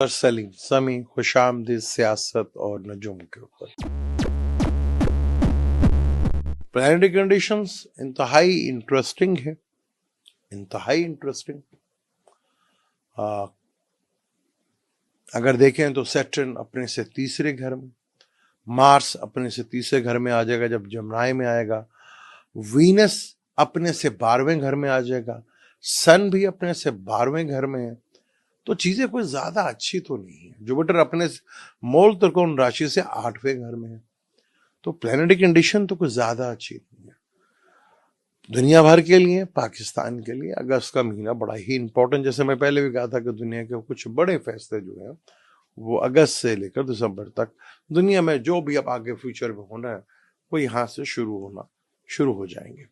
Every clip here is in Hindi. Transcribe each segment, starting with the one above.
सलीम समी खुशामदीद सियासत और नजूम के ऊपर प्लानिटरी कंडीशंस इंतहाई इंटरेस्टिंग है, इंतहाई इंटरेस्टिंग। अगर देखें तो सैटर्न अपने से तीसरे घर में, मार्स अपने से तीसरे घर में आ जाएगा जब जमनाई में आएगा, वीनस अपने से 12वें घर में आ जाएगा, सन भी अपने से 12वें घर में है। तो चीजें कोई ज्यादा अच्छी तो नहीं है। जुपिटर अपने मूल त्रिकोण राशि से 8वें घर में है, तो प्लैनेटरी कंडीशन तो कुछ ज्यादा अच्छी नहीं है। दुनिया भर के लिए, पाकिस्तान के लिए अगस्त का महीना बड़ा ही इंपॉर्टेंट, जैसे मैं पहले भी कहा था कि दुनिया के कुछ बड़े फैसले जो है वो अगस्त से लेकर दिसंबर तक दुनिया में जो भी अब आगे फ्यूचर में होना है वो यहां से शुरू हो जाएंगे।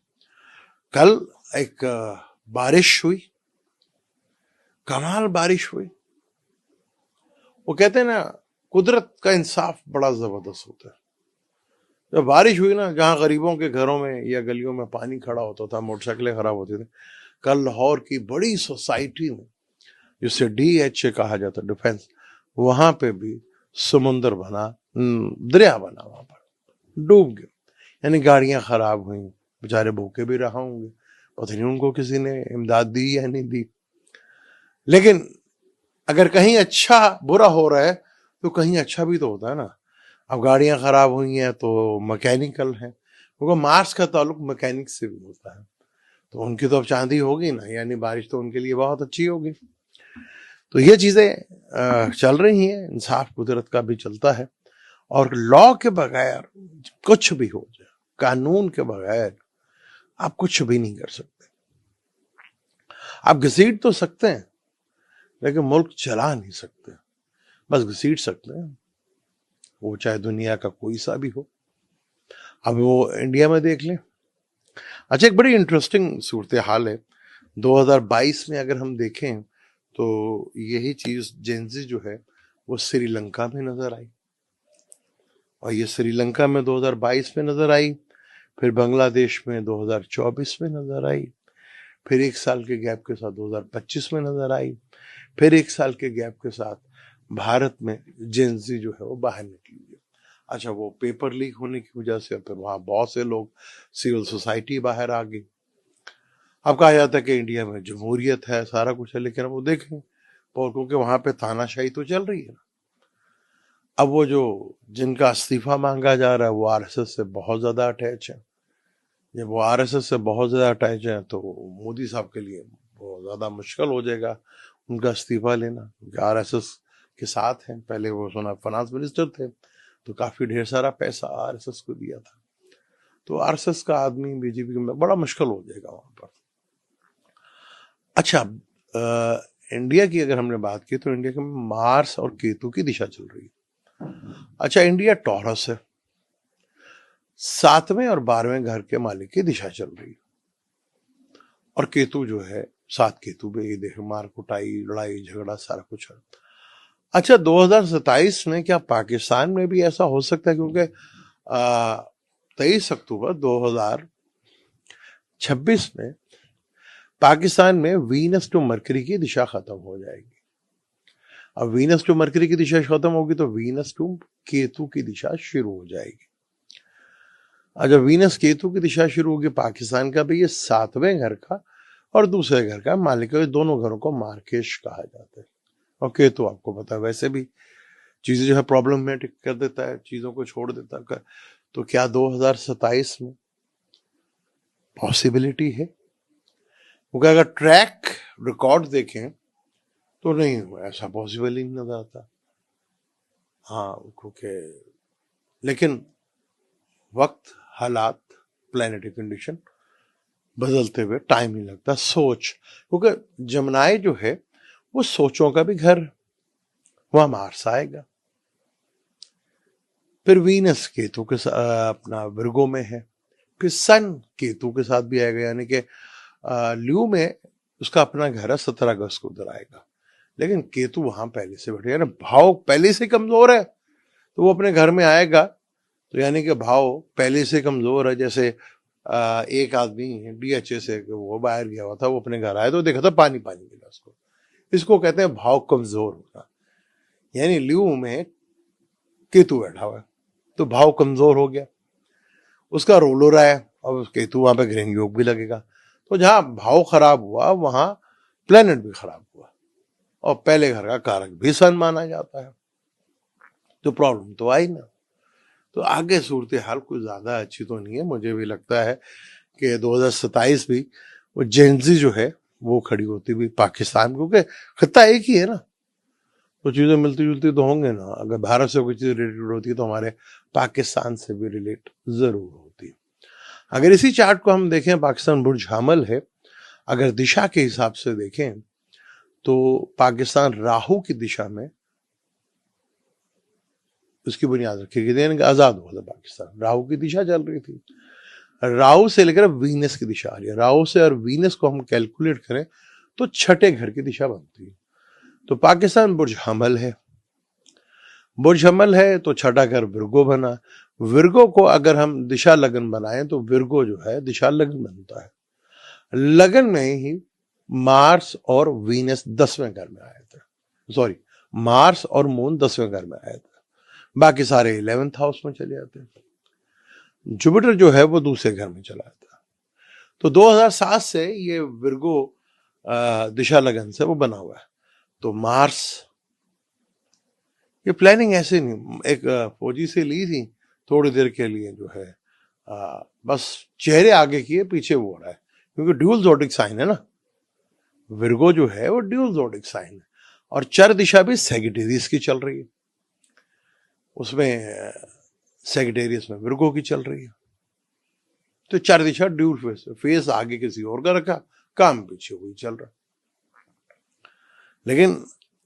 कल एक बारिश हुई, कमाल बारिश हुई। वो कहते हैं ना, कुदरत का इंसाफ बड़ा जबरदस्त होता है। जब बारिश हुई ना, जहां गरीबों के घरों में या गलियों में पानी खड़ा होता था, मोटरसाइकिलें खराब होती थी, कल लाहौर की बड़ी सोसाइटी में, जिसे DHA कहा जाता है, डिफेंस, वहां पे भी समुंदर बना, दरिया बना, वहां पर डूब गया। यानी गाड़ियां खराब हुई, बेचारे भूखे भी रहा होंगे, पता नहीं उनको किसी ने इमदाद दी या नहीं दी। लेकिन अगर कहीं अच्छा बुरा हो रहा है तो कहीं अच्छा भी तो होता है ना। अब गाड़ियां खराब हुई हैं तो मैकेनिकल है, क्योंकि मार्स का ताल्लुक मैकेनिक से भी होता है, तो उनकी तो अब चांदी होगी ना, यानी बारिश तो उनके लिए बहुत अच्छी होगी। तो ये चीजें चल रही हैं, इंसाफ कुदरत का भी चलता है, और लॉ के बगैर कुछ भी हो जाए, कानून के बगैर आप कुछ भी नहीं कर सकते। आप घसीट तो सकते हैं लेकिन मुल्क चला नहीं सकते, बस घसीट सकते हैं, वो चाहे दुनिया का कोई सा भी हो। अब वो इंडिया में देख लें। अच्छा, एक बड़ी इंटरेस्टिंग सूरत हाल है 2022 में। अगर हम देखें तो यही चीज जेंजी जो है वो श्रीलंका में नजर आई, और ये श्रीलंका में 2022 में नजर आई, फिर बांग्लादेश में 2024 में नजर आई, फिर एक साल के गैप के साथ 2025 में नजर आई, फिर एक साल के गैप के साथ भारत में जेंजी जो है वो बाहर निकली है। अच्छा, वो पेपर लीक होने की वजह से फिर वहां बहुत से लोग, सिविल सोसाइटी बाहर आ गई। अब कहा जाता है कि इंडिया में जमहूरियत है, सारा कुछ है, लेकिन अब वो देखें, और क्योंकि वहां पे तानाशाही तो चल रही है ना। अब वो जो जिनका इस्तीफा मांगा जा रहा है वो RSS से बहुत ज्यादा अटैच है। जब वो RSS से बहुत ज्यादा अटैच है तो मोदी साहब के लिए बहुत ज्यादा मुश्किल हो जाएगा उनका इस्तीफा लेना, क्योंकि RSS के साथ हैं। पहले वो सुना फाइनेंस मिनिस्टर थे, तो काफी ढेर सारा पैसा RSS को दिया था, तो RSS का आदमी बीजेपी में बड़ा मुश्किल हो जाएगा वहां पर। अच्छा, इंडिया की अगर हमने बात की तो इंडिया के मार्स और केतु की दिशा चल रही है। अच्छा, इंडिया टॉरस है, 7वें और 12वें घर के मालिक की दिशा चल रही है, और केतु जो है, 7 केतु पे ये देख, मार कुटाई, लड़ाई झगड़ा सारा कुछ है। अच्छा, 2027 में क्या पाकिस्तान में भी ऐसा हो सकता है? क्योंकि 23 अक्टूबर 2026 में पाकिस्तान में वीनस टू मरकरी की दिशा खत्म हो जाएगी। अब वीनस टू मरकरी की दिशा खत्म होगी तो वीनस टू केतु की दिशा शुरू हो जाएगी। जब वीनस केतु की दिशा शुरू होगी, पाकिस्तान का भी ये 7वें घर का और दूसरे घर का मालिक है, दोनों घरों को मार्केश कहा जाता है। और केतु आपको पता है वैसे भी चीजें जो है प्रॉब्लमेटिक कर देता है, चीजों को छोड़ देता है। तो क्या 2027 में पॉसिबिलिटी है? क्योंकि अगर ट्रैक रिकॉर्ड देखें तो नहीं, ऐसा पॉसिबल ही नहीं नजर आता। हाँ, क्योंकि लेकिन वक्त, हालात, प्लैनेटरी कंडीशन बदलते हुए टाइम नहीं लगता। सोच, क्योंकि जमनाई जो है वो सोचों का भी घर, वहां मार्स आएगा, फिर वीनस केतु के अपना विर्गो में है, फिर सन केतु के साथ भी आएगा, यानी कि ल्यू में उसका अपना घर है, 17 अगस्त को उधर आएगा। लेकिन केतु वहां पहले से बैठे, यानी भाव पहले से कमजोर है तो वो अपने घर में आएगा, तो यानी कि भाव पहले से कमजोर है। जैसे एक आदमी DHA से वो बाहर गया हुआ था, वो अपने घर आया तो देखा था पानी पानी मिला उसको, इसको कहते हैं भाव कमजोर होना। यानी ल्यू में केतु बैठा हुआ है, तो भाव कमजोर हो गया, उसका रोल हो रहा है, और केतु वहां पे गृह योग भी लगेगा, तो जहां भाव खराब हुआ वहां प्लेनेट भी खराब हुआ, और पहले घर का कारक भी सन माना जाता है, तो प्रॉब्लम तो आई ना। तो आगे सूरत हाल कोई ज्यादा अच्छी तो नहीं है, मुझे भी लगता है कि 2027 भी वो जेंजी जो है वो खड़ी होती हुई पाकिस्तान, क्योंकि खत्ता एक ही है ना, तो चीजें मिलती जुलती तो होंगे ना। अगर भारत से कोई चीज रिलेटेड होती है तो हमारे पाकिस्तान से भी रिलेट जरूर होती है। अगर इसी चार्ट को हम देखें, पाकिस्तान बुर्ज हमल है, अगर दिशा के हिसाब से देखें तो पाकिस्तान राहु की दिशा में, उसकी बुनियाद रखी गई थी, आजाद हुआ था पाकिस्तान, राहु की दिशा चल रही थी, राहु से लेकर वीनस की दिशा आ रही है, राहु से और वीनस को हम कैलकुलेट करें तो छठे घर की दिशा बनती है। तो पाकिस्तान बुर्ज हमल है, बुर्ज हमल है तो छठा घर विर्गो बना, विर्गो को अगर हम दिशा लगन बनाएं तो विर्गो जो है दिशा लगन बनता है, लगन में ही मार्स और वीनस 10वें घर में आए थे, सॉरी मार्स और मून 10वें घर में आए थे, बाकी सारे 11th हाउस में चले जाते हैं। जुपिटर जो है वो दूसरे घर में चला था, तो 2007 से ये विर्गो दिशा लगन से वो बना हुआ है। तो मार्स, ये प्लानिंग ऐसे नहीं एक फौजी से ली थी थोड़ी देर के लिए, जो है बस चेहरे आगे किए पीछे वो हो रहा है, क्योंकि ड्यूल ज़ोडिक साइन है ना, विर्गो जो है वो ड्यूल ज़ोडिक साइन है, और चर दिशा भी सेगिटेरियस की चल रही है, उसमें सेगिटेरियस में विर्गो की चल रही है, तो चर दिशा ड्यूल फेस, फेस आगे किसी और का रखा, काम पीछे वही चल रहा। लेकिन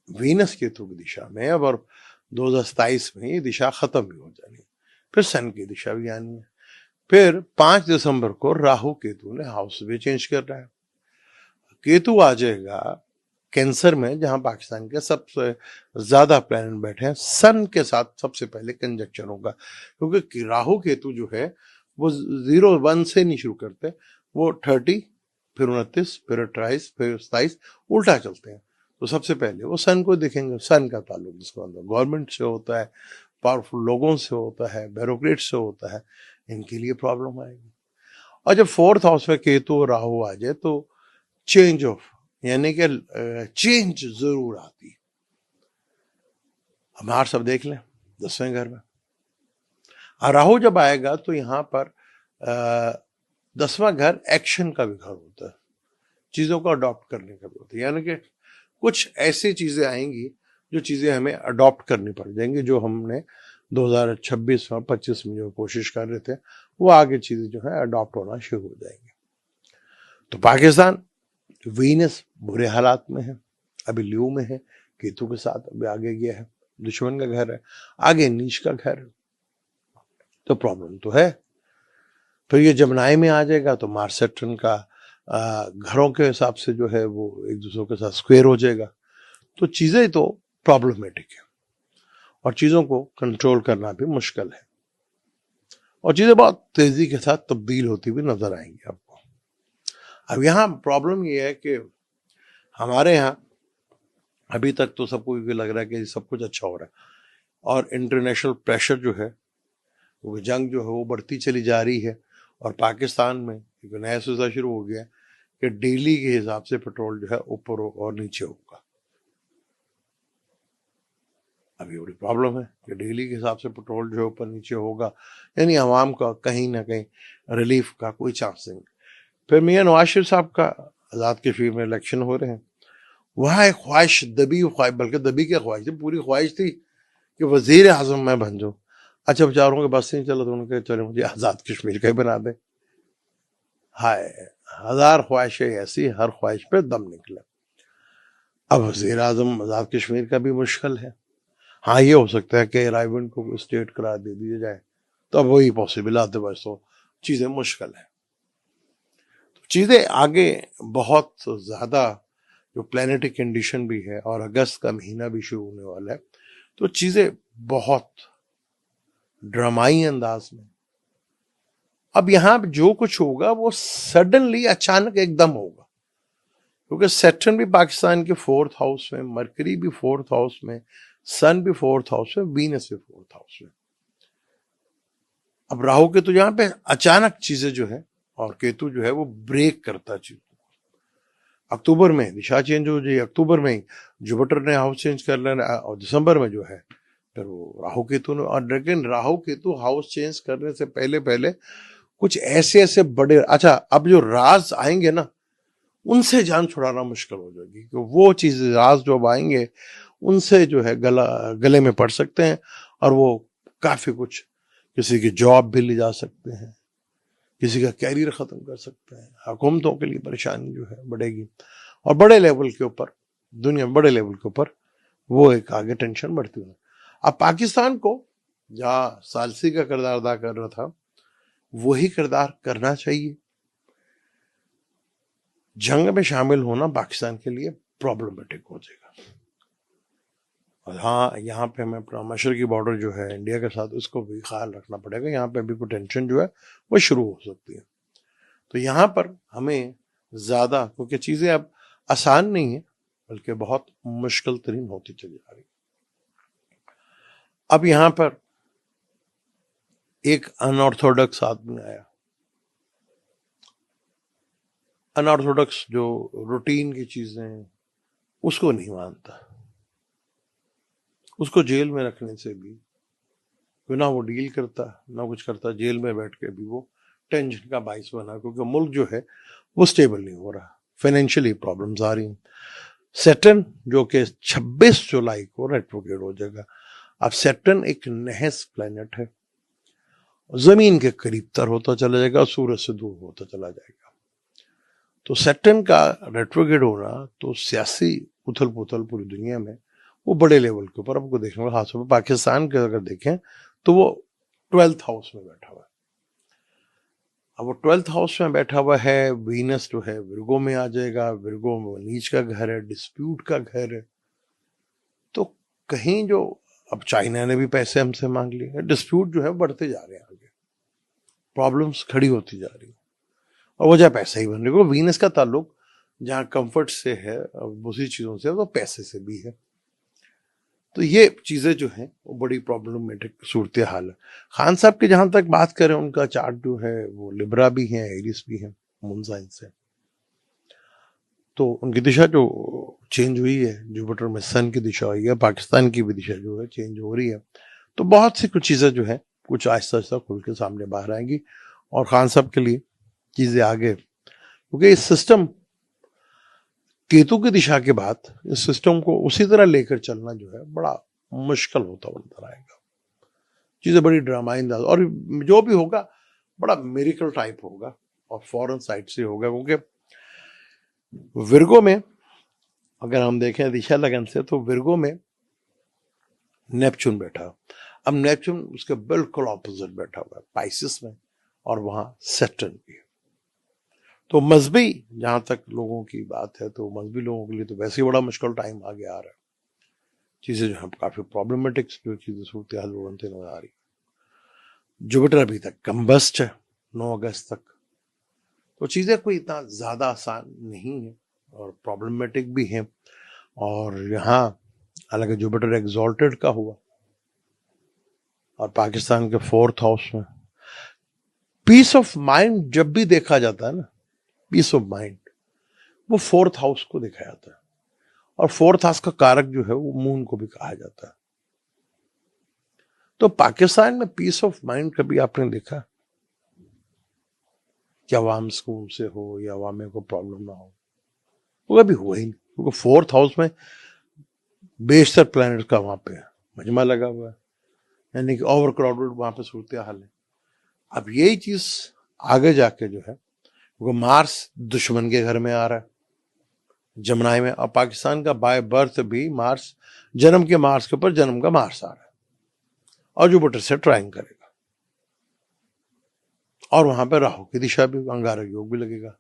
वीनस केतु की दिशा में अब और 2027 में ये दिशा खत्म भी हो जानी है, फिर सन की दिशा भी आनी है, फिर 5 दिसंबर को राहु केतु ने हाउस भी चेंज कर रहा है, केतु आ जाएगा कैंसर में, जहां पाकिस्तान के सबसे ज्यादा प्लैनेट बैठे हैं, सन के साथ सबसे पहले कंजक्शन होगा, क्योंकि राहु केतु जो है वो 0-1 से नहीं शुरू करते, वो 30 फिर 29 फिर 28 फिर 27 उल्टा चलते हैं, तो सबसे पहले वो सन को देखेंगे, सन का ताल्लुक जिसको अंदर गवर्नमेंट से होता है, पावरफुल लोगों से होता है, ब्यूरोक्रेट से होता है, इनके लिए प्रॉब्लम आएगी। और जब 4th हाउस में केतु और राहु आ जाए तो चेंज ऑफ, यानी कि चेंज जरूर आती है। हमारे सब देख लें 10वें घर में, और राहु जब आएगा तो यहां पर 10वां घर एक्शन का भी घर होता है, चीजों को अडॉप्ट करने का भी होता है, यानी कि कुछ ऐसी चीजें आएंगी जो चीजें हमें अडॉप्ट करनी पड़ जाएंगी, जो हमने 2026 और 25 में जो कोशिश कर रहे थे वो आगे चीजें जो है अडॉप्ट होना शुरू हो जाएंगी। तो पाकिस्तान वीनस बुरे हालात में है, अभी ल्यू में है, केतु के साथ अभी आगे गया है, दुश्मन का घर है, आगे नीच का घर है, तो प्रॉब्लम तो है। फिर ये जमनाई में आ जाएगा तो मार्स सैटर्न का घरों के हिसाब से जो है वो एक दूसरे के साथ स्क्वायर हो जाएगा, तो चीजें तो प्रॉब्लमेटिक है, और चीजों को कंट्रोल करना भी मुश्किल है, और चीजें बहुत तेजी के साथ तब्दील होती हुई नजर आएंगी आपको। अब यहाँ प्रॉब्लम ये है कि हमारे यहाँ अभी तक तो सबको ये लग रहा है कि सब कुछ अच्छा हो रहा है, और इंटरनेशनल प्रेशर जो है, वो जंग जो है वो बढ़ती चली जा रही है, और पाकिस्तान में एक नया सिलसिला शुरू हो गया कि डेली के हिसाब से पेट्रोल जो है ऊपर और नीचे होगा। अभी बड़ी प्रॉब्लम है कि डेली के हिसाब से पेट्रोल जो है ऊपर नीचे होगा, यानी आवाम का कहीं ना कहीं रिलीफ का कोई चांस नहीं। फिर मियाँ नवाज शरीफ साहब का आज़ाद कश्मीर में इलेक्शन हो रहे हैं, वहाँ एक ख्वाहिश दबी ख्वाहिश, बल्कि दबी क्या ख्वाहिश थी, पूरी ख्वाहिश थी कि वजीर आजम मैं बन जाऊँ। अच्छा बेचारों के बस नहीं चला तो उन्होंने कहा चले मुझे आज़ाद कश्मीर का ही बना दे। हाय, 1000 ख्वाहिशें ऐसी, हर ख्वाहिश पे दम निकला। अब वजीर आजम आज़ाद कश्मीर का भी मुश्किल है। हाँ, ये हो सकता है कि रायबंद को स्टेट करार दे दिया जाए, तो अब वही पॉसिबल आते, बस तो चीज़ें मुश्किल है। तो चीज़ें आगे बहुत ज़्यादा, जो प्लानिटिक कंडीशन भी है, और अगस्त का महीना भी शुरू होने वाला है, तो चीज़ें बहुत ड्रामाई अंदाज में। अब यहाँ जो कुछ होगा वो सडनली अचानक एकदम होगा, क्योंकि सैटर्न भी पाकिस्तान के 4th हाउस में, मरकरी भी 4th हाउस में, सन भी 4th हाउस में, वीनस भी 4th हाउस में। अब राहु केतु यहाँ पे अचानक चीजें जो है, और केतु जो है वो ब्रेक करता चीज। अक्टूबर में दिशा चेंज हो जाए, अक्टूबर में ही जुपिटर ने हाउस चेंज कर लेना, और दिसंबर में जो है फिर वो राहु केतु ने। और लेकिन राहु केतु हाउस चेंज करने से पहले पहले कुछ ऐसे ऐसे बड़े, अच्छा अब जो राज आएंगे ना, उनसे जान छुड़ाना मुश्किल हो जाएगी, क्योंकि वो चीज राज जो अब आएंगे उनसे जो है गले में पड़ सकते हैं, और वो काफी कुछ, किसी की जॉब भी ले जा सकते हैं, किसी का कैरियर खत्म कर सकते हैं, हुकूमतों के लिए परेशानी जो है बढ़ेगी, और बड़े लेवल के ऊपर, दुनिया में बड़े लेवल के ऊपर वो एक आगे टेंशन बढ़ती है। अब पाकिस्तान को जहाँ सालसी का किरदार अदा कर रहा था, वही किरदार करना चाहिए। जंग में शामिल होना पाकिस्तान के लिए प्रॉब्लमेटिक हो जाएगा। और हाँ, यहाँ पे हमें अपना मशरकी बॉर्डर जो है इंडिया के साथ, उसको भी ख्याल रखना पड़ेगा। यहाँ पे अभी कोई टेंशन जो है वो शुरू हो सकती है। तो यहाँ पर हमें ज्यादा, क्योंकि चीजें अब आसान नहीं है, बल्कि बहुत मुश्किल तरीन होती चली जा रही। अब यहाँ पर एक अनऑर्थोडॉक्स आदमी आया, अनऑर्थोडॉक्स जो रूटीन की चीजें उसको नहीं मानता। उसको जेल में रखने से भी, ना वो डील करता ना कुछ करता, जेल में बैठ के भी वो टेंशन का बाइस बना, क्योंकि मुल्क जो है वो स्टेबल नहीं हो रहा, फाइनेंशियली प्रॉब्लम्स आ रही हैं। सैटर्न जो कि 26 जुलाई को रेट्रोग्रेड हो जाएगा। अब सैटर्न एक नहस प्लैनेट है, जमीन के करीब तर होता चला जाएगा, सूरज से दूर होता चला जाएगा। तो सैटर्न का रेट्रोग्रेड होना तो सियासी उथल पुथल पूरी दुनिया में वो बड़े लेवल के ऊपर आपको देखने को, खासतौर पर पाकिस्तान के अगर देखें तो वो 12th हाउस में बैठा हुआ है। अब वो 12th हाउस में बैठा हुआ है, वीनस जो है विर्गो में आ जाएगा, विर्गो में नीच का घर है, डिस्प्यूट का घर है। तो कहीं जो अब चाइना ने भी पैसे हमसे मांग लिए, डिस्प्यूट जो है बढ़ते जा रहे हैं, आगे प्रॉब्लम्स खड़ी होती जा रही है, और वजह पैसा ही बन रही है। वीनस का ताल्लुक जहाँ कंफर्ट से है, दूसरी चीजों से, तो पैसे से भी है। तो ये चीजें जो हैं वो बड़ी प्रॉब्लमेटिक सूरत हाल है। खान साहब की जहां तक बात करें, उनका चार्ट जो है वो लिब्रा भी है, एरिस भी है, मून साइन से। तो उनकी दिशा जो चेंज हुई है, जुपिटर में सन की दिशा हुई है, पाकिस्तान की भी दिशा जो है चेंज हो रही है। तो बहुत सी कुछ चीजें जो है कुछ आहिस्ता आहिस्ता खुल के सामने बाहर आएंगी, और खान साहब के लिए चीजें आगे, क्योंकि इस सिस्टम केतु की दिशा के बाद इस सिस्टम को उसी तरह लेकर चलना जो है बड़ा मुश्किल होता बनता रहेगा। चीजें बड़ी ड्रामाई अंदाज, और जो भी होगा बड़ा मेरिकल टाइप होगा, और फॉरेन साइड से होगा। क्योंकि विर्गो में अगर हम देखें दिशा लगन से, तो विर्गो में नेपच्यून बैठा, अब नेपच्यून उसके बिल्कुल ऑपोजिट बैठा हुआ है पाइसिस में, और वहां सैटर्न भी है। तो मजहबी जहां तक लोगों की बात है, तो मजहबी लोगों के लिए तो वैसे ही बड़ा मुश्किल टाइम आगे आ रहा है। चीजें जो है काफी प्रॉब्लमेटिक जो चीजें सूरत हाल बनते नजर आ रही। जुपिटर अभी तक कम्बस्ट है 9 अगस्त तक, तो चीजें कोई इतना ज्यादा आसान नहीं है, और प्रॉब्लमेटिक भी है। और यहाँ हालांकि जुपिटर एग्जॉल्टेड का हुआ, और पाकिस्तान के 4th हाउस में पीस ऑफ माइंड जब भी देखा जाता है ना, पीस ऑफ माइंड वो 4th हाउस को देखा जाता है, और 4th हाउस का कारक जो है वो मून को भी कहा जाता है। तो पाकिस्तान में पीस ऑफ माइंड कभी आपने देखा कि अवाम सुकून से हो, या अवाम को प्रॉब्लम ना हो? वो कभी हुआ ही नहीं, क्योंकि 4th हाउस में बेशतर प्लैनेट का वहां पे मजमा लगा हुआ है, यानी कि ओवर क्राउडेड वहां पे सूरत हाल है। अब यही चीज आगे जाके जो है, वो मार्स दुश्मन के घर में आ रहा है जमनाई में, और पाकिस्तान का बाय बर्थ भी मार्स, जन्म के मार्स के ऊपर जन्म का मार्स आ रहा है, और जुपिटर से ट्राइंग करेगा, और वहां पर राहु की दिशा भी, अंगारक योग भी लगेगा।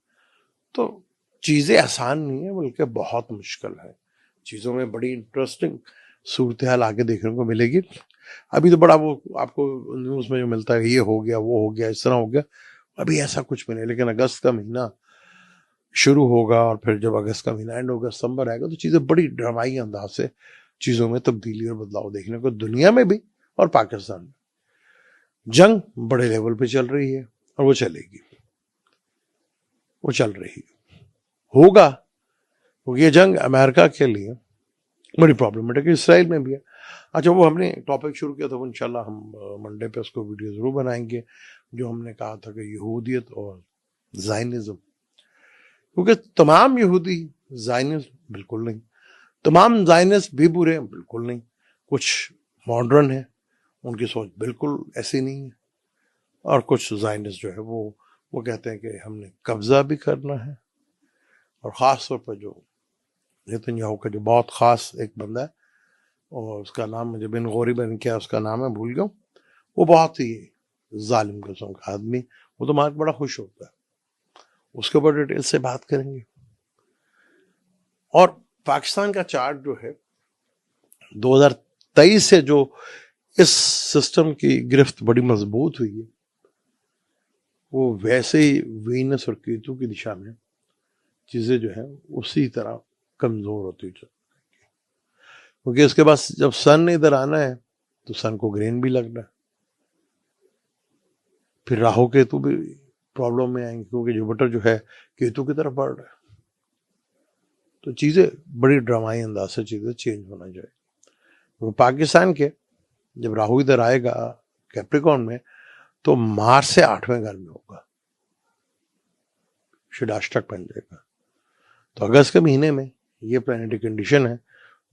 तो चीजें आसान नहीं है, बल्कि बहुत मुश्किल है। चीजों में बड़ी इंटरेस्टिंग सूरत हाल आगे देखने को मिलेगी। अभी तो बड़ा वो आपको न्यूज में जो मिलता है, ये हो गया, वो हो गया, इस तरह हो गया, अभी ऐसा कुछ भी नहीं। लेकिन अगस्त का महीना शुरू होगा, और फिर जब अगस्त का महीना एंड होगा, सितंबर आएगा, तो चीजें बड़ी ड्रामाई अंदाज से चीजों में तब्दीली और बदलाव देखने को दुनिया में भी और पाकिस्तान में। जंग बड़े लेवल पे चल रही है और वो चलेगी, वो चल रही है, होगा, क्योंकि ये जंग अमेरिका के लिए बड़ी प्रॉब्लमेटिक है, इसराइल में भी है। अच्छा, वो हमने टॉपिक शुरू किया था, वो इंशाल्लाह हम मंडे पे उसको वीडियो जरूर बनाएंगे, जो हमने कहा था कि यहूदियत और ज़ायनिज़्म, क्योंकि तमाम यहूदी ज़ायनिस्ट बिल्कुल नहीं, तमाम ज़ायनिस्ट भी बुरे हैं बिल्कुल नहीं, कुछ मॉडर्न है, उनकी सोच बिल्कुल ऐसी नहीं है, और कुछ ज़ायनिस्ट जो है वो कहते हैं कि हमने कब्जा भी करना है। और ख़ास तौर पर जो नेतन्याहू का जो बहुत ख़ास एक बंदा है, और उसका नाम मुझे बिन गौरी बन क्या उसका नाम है भूल गया, वो बहुत ही जालिम किस्म का आदमी, वो तो मार्क बड़ा खुश होता है, उसके ऊपर डिटेल से बात करेंगे। और पाकिस्तान का चार्ट जो है 2023 से जो इस सिस्टम की गिरफ्त बड़ी मजबूत हुई है, वो वैसे ही वीनस और केतु की दिशा में चीजें जो है उसी तरह कमजोर होती है, क्योंकि इसके बाद जब सन ने इधर आना है तो सन को ग्रेन भी लगना है, फिर राहु केतु भी प्रॉब्लम में आएंगे, क्योंकि जुपिटर जो है केतु की तरफ बढ़ रहा है, तो चीजें बड़ी ड्रामाई अंदाज से चीजें चेंज होना चाहिए। तो पाकिस्तान के जब राहु इधर आएगा कैप्रिकॉर्न में, तो मार्च से 8वें घर में होगा, षडाष्टक बन जाएगा। तो अगस्त के महीने में ये प्लैनेटरी कंडीशन है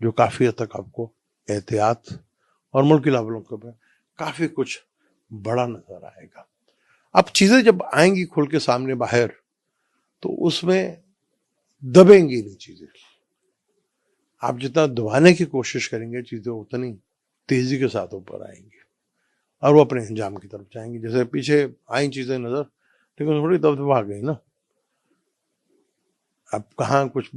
जो काफी हद तक आपको एहतियात और मुल्की लेवलों के ऊपर काफी कुछ बड़ा नजर आएगा। अब चीजें जब आएंगी खुल के सामने बाहर, तो उसमें दबेंगी नहीं चीजें, आप जितना दबाने की कोशिश करेंगे चीजें उतनी तेजी के साथ ऊपर आएंगी और वो अपने अंजाम की तरफ जाएंगी। जैसे पीछे आई चीजें नजर, लेकिन थोड़ी दबदबा गई ना, अब कहाँ कुछ